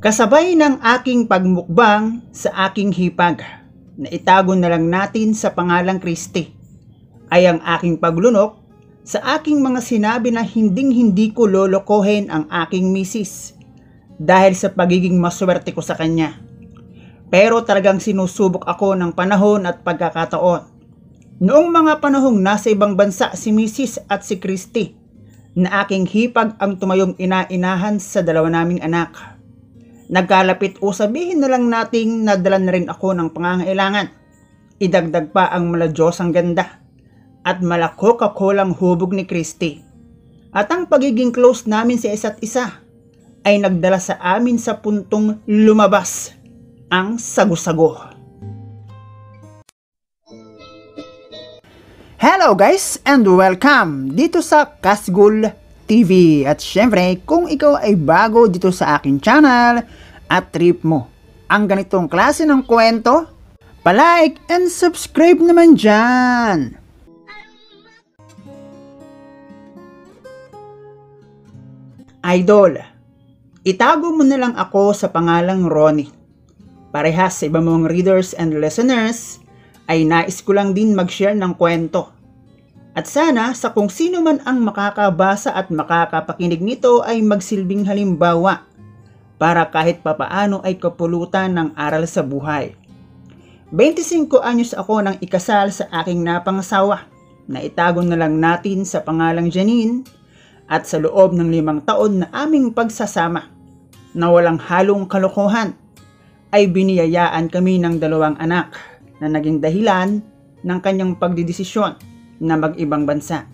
Kasabay ng aking pagmukbang sa aking hipag na itago na lang natin sa pangalang Christy, ay ang aking paglunok sa aking mga sinabi na hinding-hindi ko lolokohin ang aking misis dahil sa pagiging maswerte ko sa kanya. Pero talagang sinusubok ako ng panahon at pagkakataon. Noong mga panahong nasa ibang bansa si misis at si Christy, na aking hipag ang tumayong ina-inahan sa dalawa naming anak. Nagkalapit o sabihin na lang nating nadala na rin ako ng pangangailangan. Idagdag pa ang maladyosang ganda at malako-kakolang hubog ni Christy. At ang pagiging close namin sa isa't isa ay nagdala sa amin sa puntong lumabas ang sago-sago. Hello guys and welcome dito sa Kasgul TV. At syempre, kung ikaw ay bago dito sa aking channel at trip mo ang ganitong klase ng kwento, palike and subscribe naman dyan. Idol, itago mo na lang ako sa pangalang Ronnie. Parehas sa iba mong readers and listeners, ay nais ko lang din mag-share ng kwento. At sana sa kung sino man ang makakabasa at makakapakinig nito ay magsilbing halimbawa para kahit papaano ay kapulutan ng aral sa buhay. 25 anyos ako nang ikasal sa aking napangasawa na itago na lang natin sa pangalang Janine, at sa loob ng 5 taon na aming pagsasama na walang halong kalokohan ay biniyayaan kami ng 2 anak na naging dahilan ng kanyang pagdidesisyon na mag-ibang bansa,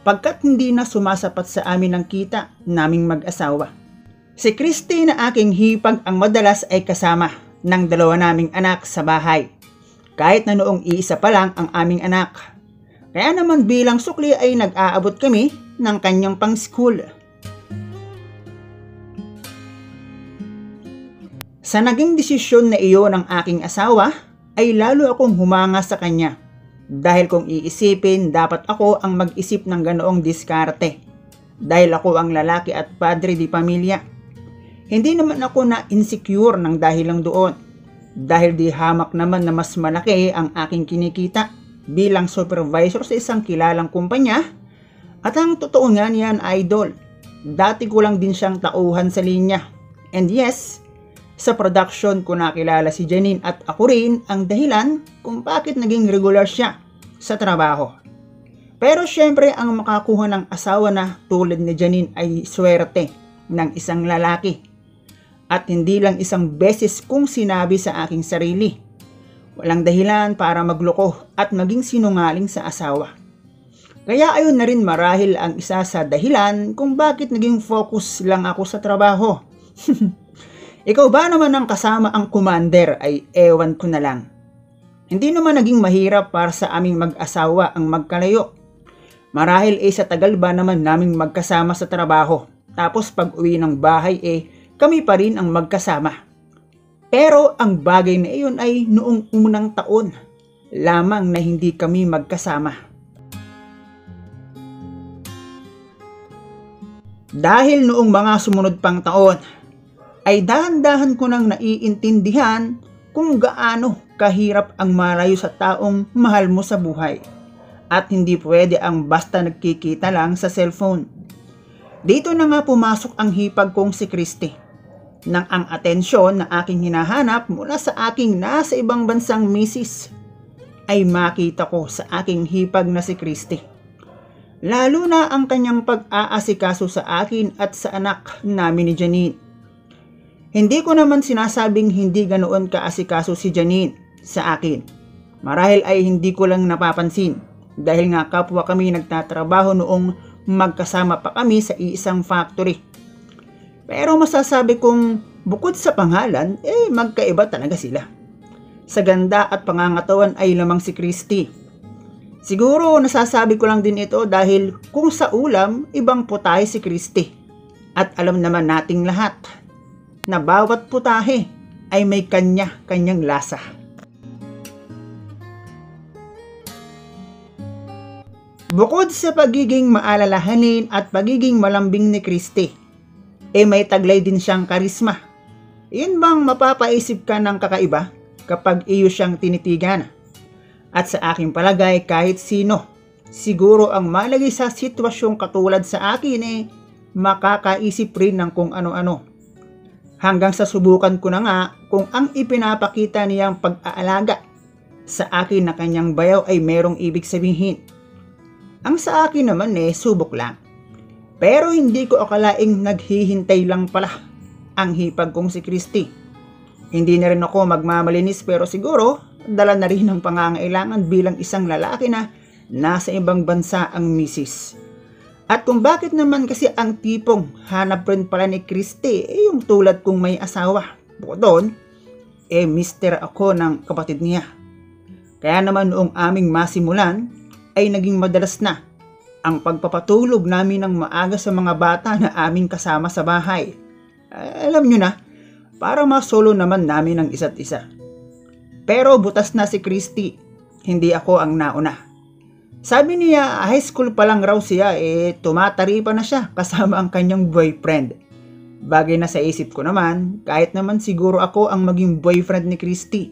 pagkat hindi na sumasapat sa amin ang kita naming mag-asawa. Si Christy na aking hipag ang madalas ay kasama ng 2 naming anak sa bahay, kahit na noong iisa pa lang ang aming anak. Kaya naman bilang sukli ay nag-aabot kami ng kanyang pang-school. Sa naging desisyon na iyon ng aking asawa ay lalo akong humanga sa kanya. Dahil kung iisipin, dapat ako ang mag-isip ng ganoong diskarte. Dahil ako ang lalaki at padre di pamilya. Hindi naman ako na-insecure ng dahil lang doon. Dahil di hamak naman na mas malaki ang aking kinikita bilang supervisor sa isang kilalang kumpanya. At ang totoo nga niyan, idol, dati ko lang din siyang tauhan sa linya. And yes, sa production ko nakilala si Janine at ako rin ang dahilan kung bakit naging regular siya sa trabaho. Pero syempre ang makakuha ng asawa na tulad ni Janine ay swerte ng isang lalaki. At hindi lang isang beses kong sinabi sa aking sarili. Walang dahilan para magloko at maging sinungaling sa asawa. Kaya ayun na rin marahil ang isa sa dahilan kung bakit naging focus lang ako sa trabaho. Ikaw ba naman ang kasama ang commander ay ewan ko na lang. Hindi naman naging mahirap para sa aming mag-asawa ang magkalayo. Marahil sa tagal ba naman naming magkasama sa trabaho. Tapos pag uwi ng bahay kami pa rin ang magkasama. Pero ang bagay na iyon ay noong unang taon lamang na hindi kami magkasama. Dahil noong mga sumunod pang taon, ay dahan-dahan ko nang naiintindihan kung gaano kahirap ang malayo sa taong mahal mo sa buhay. At hindi pwede ang basta nagkikita lang sa cellphone. Dito na nga pumasok ang hipag kong si Christy, nang ang atensyon na aking hinahanap mula sa aking nasa ibang bansang misis ay makita ko sa aking hipag na si Christy. Lalo na ang kanyang pag-aasikaso sa akin at sa anak namin ni Janine. Hindi ko naman sinasabing hindi ganoon kaasikaso si Janine sa akin. Marahil ay hindi ko lang napapansin dahil nga kapwa kami nagtatrabaho noong magkasama pa kami sa isang factory. Pero masasabi kong bukod sa pangalan, magkaiba talaga sila. Sa ganda at pangangatawan ay lamang si Christy. Siguro nasasabi ko lang din ito dahil kung sa ulam, ibang putahe si Christy. At alam naman nating lahat na bawat putahe ay may kanya-kanyang lasa. Bukod sa pagiging maalalahanin at pagiging malambing ni Christy, may taglay din siyang karisma Iyon bang mapapaisip ka ng kakaiba kapag iyo siyang tinitigan? At sa aking palagay, kahit sino, siguro ang malagay sa sitwasyong katulad sa akin makakaisip rin ng kung ano-ano. Hanggang sa subukan ko na nga kung ang ipinapakita niyang pag-aalaga sa akin na kanyang bayaw ay merong ibig sabihin. Ang sa akin naman subok lang. Pero hindi ko akalaing naghihintay lang pala ang hipag kong si Christy. Hindi na rin ako magmamalinis pero siguro dala na rin ng pangangailangan bilang isang lalaki na nasa ibang bansa ang misis. At kung bakit naman kasi ang tipong hanap rin pala ni Christy yung tulad kong may asawa. Bukod doon, mister ako ng kapatid niya. Kaya naman noong aming masimulan ay naging madalas na ang pagpapatulog namin ng maaga sa mga bata na aming kasama sa bahay. Alam nyo na, para masolo naman namin ang isa't isa. Pero butas na si Christy, hindi ako ang nauna. Sabi niya high school pa lang raw siya tumatari pa na siya kasama ang kanyang boyfriend. Bagay na sa isip ko naman, kahit naman siguro ako ang maging boyfriend ni Christy.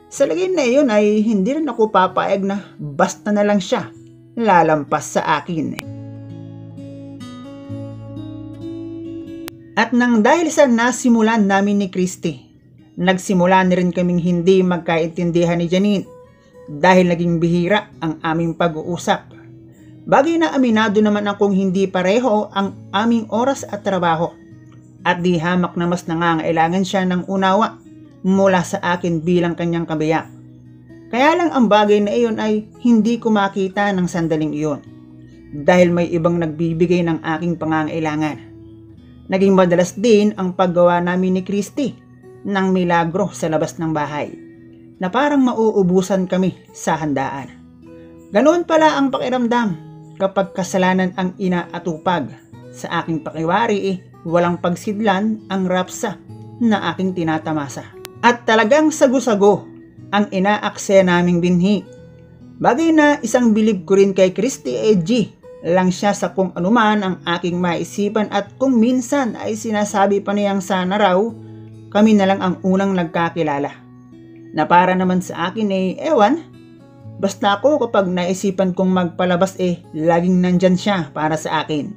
Sa lagay na iyon ay hindi rin ako papayag na basta na lang siya lalampas sa akin. At nang dahil sa nasimulan namin ni Christy, nagsimula na rin kaming hindi magkaintindihan ni Janine dahil naging bihira ang aming pag-uusap. Bagay na aminado naman akong hindi pareho ang aming oras at trabaho at di hamak na mas nangangailangan siya ng unawa mula sa akin bilang kanyang kabiyak. Kaya lang ang bagay na iyon ay hindi ko makita ng sandaling iyon dahil may ibang nagbibigay ng aking pangangailangan. Naging madalas din ang paggawa namin ni Christy ng milagro sa labas ng bahay na parang mauubusan kami sa handaan. Ganoon pala ang pakiramdam kapag kasalanan ang inaatupag. Sa aking pakiwari walang pagsidlan ang rapsa na aking tinatamasa. At talagang sago-sago ang inaakse naming binhi. Bagay na isang bilib ko rin kay Christy G lang siya sa kung anuman ang aking maisipan at kung minsan ay sinasabi pa niyang sana raw kami na lang ang unang nagkakilala. Na para naman sa akin ewan, basta ako kapag naisipan kong magpalabas laging nandyan siya para sa akin.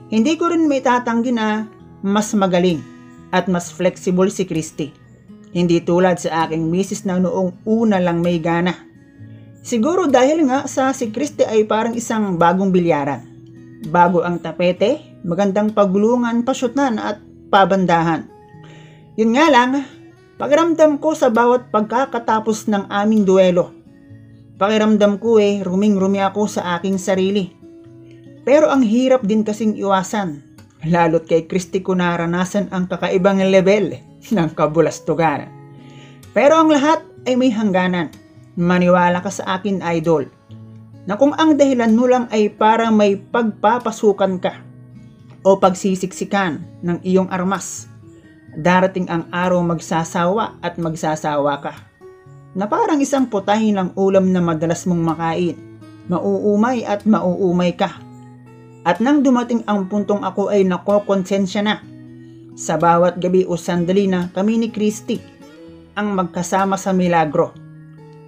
Hindi ko rin may tatanggi na mas magaling at mas flexible si Christy. Hindi tulad sa aking misis na noong una lang may gana. Siguro dahil nga sa si Christy ay parang isang bagong bilyaran. Bago ang tapete, magandang pagulungan, pasyutnan at pabandahan. Yun nga lang, pakiramdam ko sa bawat pagkakatapos ng aming duelo. Pakiramdam ko ruming-rumi ako sa aking sarili. Pero ang hirap din kasing iwasan. Lalo't kay Christy ko naranasan ang kakaibang level ng kabulastugan. Pero ang lahat ay may hangganan. Maniwala ka sa akin, idol, na kung ang dahilan mo lang ay para may pagpapasukan ka o pagsisiksikan ng iyong armas, darating ang araw magsasawa at magsasawa ka. Na parang isang putahin ng ulam na madalas mong makain, mauumay at mauumay ka. At nang dumating ang puntong ako ay nakokonsensya na, sa bawat gabi o sandali na kami ni Christy ang magkasama sa milagro,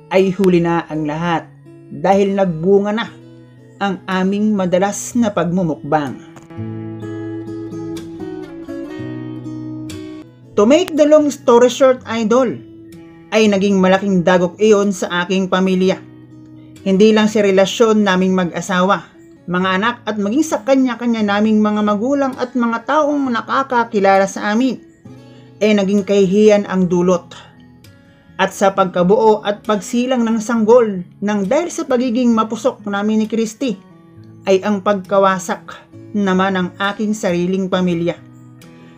ay huli na ang lahat dahil nagbunga na ang aming madalas na pagmumukbang. To make the long story short, idol, ay naging malaking dagok iyon sa aking pamilya. Hindi lang sa relasyon naming mag-asawa, mga anak at maging sa kanya-kanya naming mga magulang at mga taong nakakakilala sa amin, naging kahihiyan ang dulot. At sa pagkabuo at pagsilang ng sanggol nang dahil sa pagiging mapusok namin ni Christy ay ang pagkawasak naman ng aking sariling pamilya.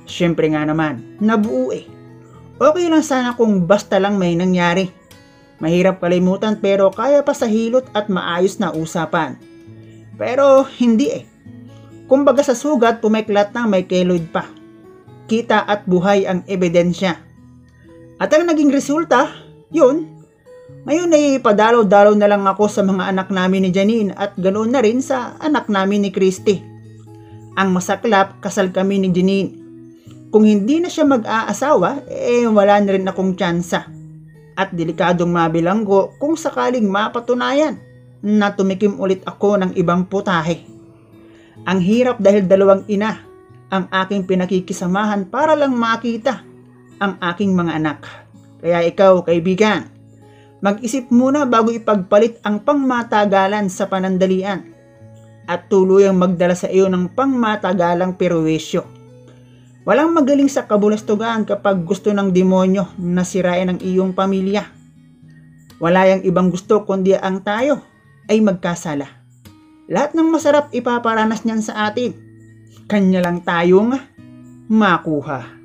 Siyempre nga naman, nabuo Okay lang sana kung basta lang may nangyari. Mahirap kalimutan pero kaya pa sa hilot at maayos na usapan. Pero hindi Kumbaga sa sugat pumeklat na may keloid pa. Kita at buhay ang ebidensya. At ang naging resulta, yun, ngayon ay padalaw-dalaw na lang ako sa mga anak namin ni Janine at ganoon na rin sa anak namin ni Christy. Ang masaklap, kasal kami ni Janine. Kung hindi na siya mag-aasawa, wala na rin akong tsansa. At delikadong mabilanggo kung sakaling mapatunayan na tumikim ulit ako ng ibang putahe. Ang hirap dahil dalawang ina ang aking pinakikisamahan para lang makita ang aking mga anak. Kaya ikaw, kaibigan, mag-isip muna bago ipagpalit ang pangmatagalan sa panandalian at tuluyang magdala sa iyo ng pangmatagalang perwisyo. Walang magaling sa kabulastugan kapag gusto ng demonyo na sirain ang iyong pamilya. Wala yang ibang gusto kundi ang tayo ay magkasala. Lahat ng masarap ipaparanas niyan sa atin. Kanya lang tayong makuha.